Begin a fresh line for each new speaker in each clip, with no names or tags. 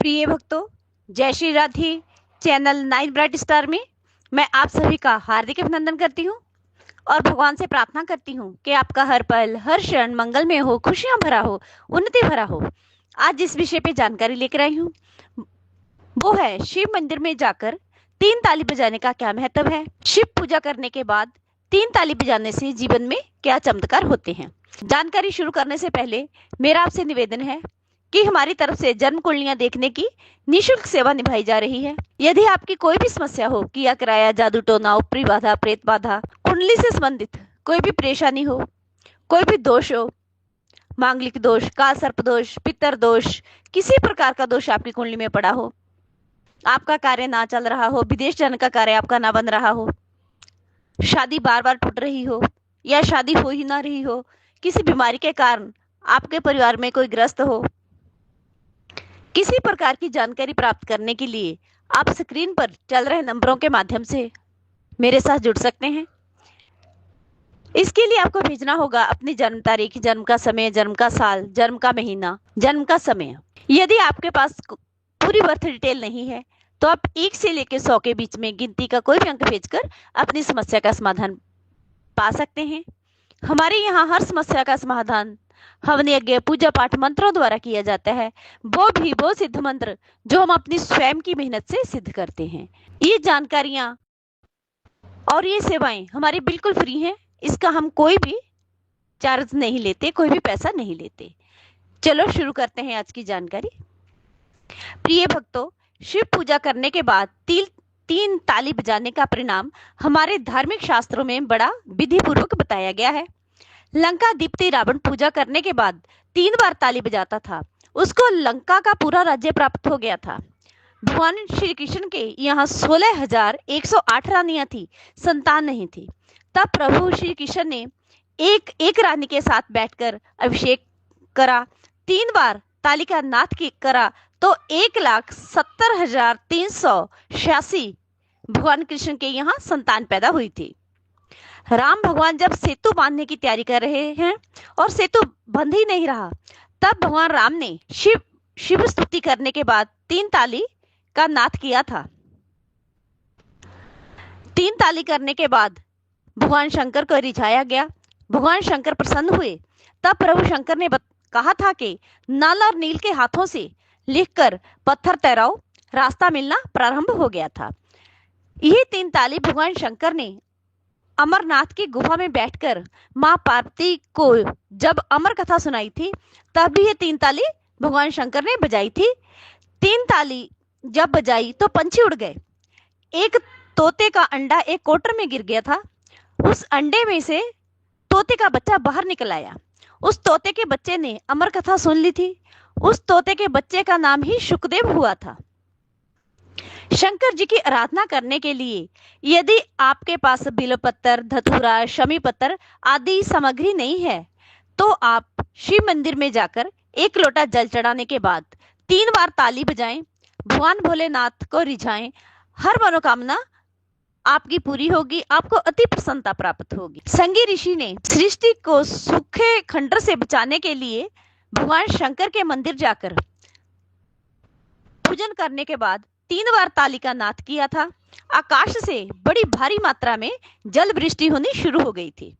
प्रिय भक्तों, जय Shri Radhe. Channel 9 bright star में मैं आप सभी का हार्दिक अभिनंदन करती हूँ और भगवान से प्रार्थना करती हूँ कि आपका हर पल हर क्षण मंगलमय हो, खुशियां भरा हो, उन्नति भरा हो। आज जिस विषय पे जानकारी लेकर आई हूँ वो है शिव मंदिर में जाकर 3 ताली बजाने का क्या महत्व है। शिव पूजा करने के बाद 3 ताली बजाने से जीवन में क्या चमत्कार होते हैं। जानकारी शुरू करने से पहले मेरा आपसे निवेदन है कि हमारी तरफ से जन्म कुंडलियां देखने की निशुल्क सेवा निभाई जा रही है। यदि आपकी कोई भी समस्या हो, किया कराया, जादू टोना, ऊपरी बाधा, प्रेत बाधा, कुंडली से संबंधित कोई भी परेशानी हो, कोई भी दोष हो, मांगलिक दोष, काल सर्प दोष, पितर दोष, किसी प्रकार का दोष आपकी कुंडली में पड़ा हो, आपका कार्य ना चल रहा हो, विदेश जाने का कार्य आपका ना बन रहा हो, शादी बार बार टूट रही हो या शादी हो ही ना रही हो, किसी बीमारी के कारण आपके परिवार में कोई ग्रस्त हो, किसी प्रकार की जानकारी प्राप्त करने के लिए आप स्क्रीन पर चल रहे नंबरों के माध्यम से मेरे साथ जुड़ सकते हैं। इसके लिए आपको भेजना होगा अपनी जन्म तारीख, जन्म का समय, जन्म का साल, जन्म का महीना, जन्म का समय। यदि आपके पास पूरी बर्थ डिटेल नहीं है तो आप 1 से लेकर 100 के बीच में गिनती का कोई भी अंक भेजकर अपनी समस्या का समाधान पा सकते हैं। हमारे यहाँ हर समस्या का समाधान हवन यज्ञ, पूजा पाठ, मंत्रों द्वारा किया जाता है। वो सिद्ध मंत्र जो हम अपनी स्वयं की मेहनत से सिद्ध करते हैं। ये जानकारियां और ये सेवाएं हमारी बिल्कुल फ्री हैं। इसका हम कोई भी चार्ज नहीं लेते, कोई भी पैसा नहीं लेते। चलो शुरू करते हैं आज की जानकारी। प्रिय भक्तों, शिव पूजा करने के बाद 3 ताली बजाने का परिणाम हमारे धार्मिक शास्त्रों में बड़ा विधि पूर्वक बताया गया है। लंका दीप्ति रावण पूजा करने के बाद 3 बार ताली बजाता था, उसको लंका का पूरा राज्य प्राप्त हो गया था। भगवान श्री कृष्ण के यहाँ 16,108 रानियां थी, संतान नहीं थी। तब प्रभु श्री कृष्ण ने एक रानी के साथ बैठकर अभिषेक करा, 3 बार ताली का नाद करा तो 1,70,386 भगवान कृष्ण के यहाँ संतान पैदा हुई थी। राम भगवान जब सेतु बांधने की तैयारी कर रहे हैं और सेतु बंध ही नहीं रहा, तब भगवान राम ने शिव स्तुति करने के बाद 3 ताली का नाद किया था। 3 ताली करने के बाद भगवान शंकर को रिझाया गया। भगवान शंकर प्रसन्न हुए। तब प्रभु शंकर ने कहा था कि नल और नील के हाथों से लिखकर पत्थर तैराओ। रास्ता मिलना प्रारंभ हो गया था। यही 3 ताली भगवान शंकर ने अमरनाथ की गुफा में बैठकर मां पार्वती को जब अमर कथा सुनाई थी, तब भी ये 3 ताली भगवान शंकर ने बजाई थी। 3 ताली जब बजाई तो पंछी उड़ गए। एक तोते का अंडा एक कोटर में गिर गया था। उस अंडे में से तोते का बच्चा बाहर निकल आया। उस तोते के बच्चे ने अमर कथा सुन ली थी। उस तोते के बच्चे का नाम ही शुकदेव हुआ था। शंकर जी की आराधना करने के लिए यदि आपके पास बिल्वपत्र, धतूरा, शमी पत्र आदि सामग्री नहीं है तो आप शिव मंदिर में जाकर 1 लोटा जल चढ़ाने के बाद 3 बार ताली बजाएं, भगवान भोलेनाथ को रिझाएं। हर मनोकामना आपकी पूरी होगी, आपको अति प्रसन्नता प्राप्त होगी। संगी ऋषि ने सृष्टि को सूखे खंडर से बचाने के लिए भगवान शंकर के मंदिर जाकर पूजन करने के बाद 3 बार ताली का नाद किया था। आकाश से बड़ी भारी मात्रा में जल वृष्टि होनी शुरू हो गई थी।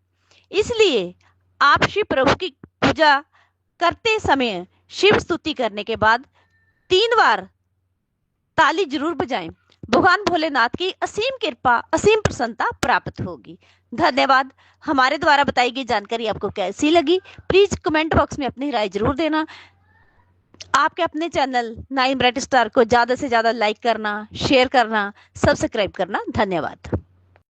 इसलिए आप शिव प्रभु की पूजा करते समय शिव स्तुति करने के बाद 3 बार ताली जरूर बजाएं। भगवान भोलेनाथ की असीम कृपा, असीम प्रसन्नता प्राप्त होगी। धन्यवाद। हमारे द्वारा बताई गई जानकारी आपको कैसी लगी, प्लीज कमेंट बॉक्स में अपनी राय जरूर देना। आपके अपने चैनल 9 ब्राइट स्टार को ज्यादा से ज्यादा लाइक करना, शेयर करना, सब्सक्राइब करना। धन्यवाद।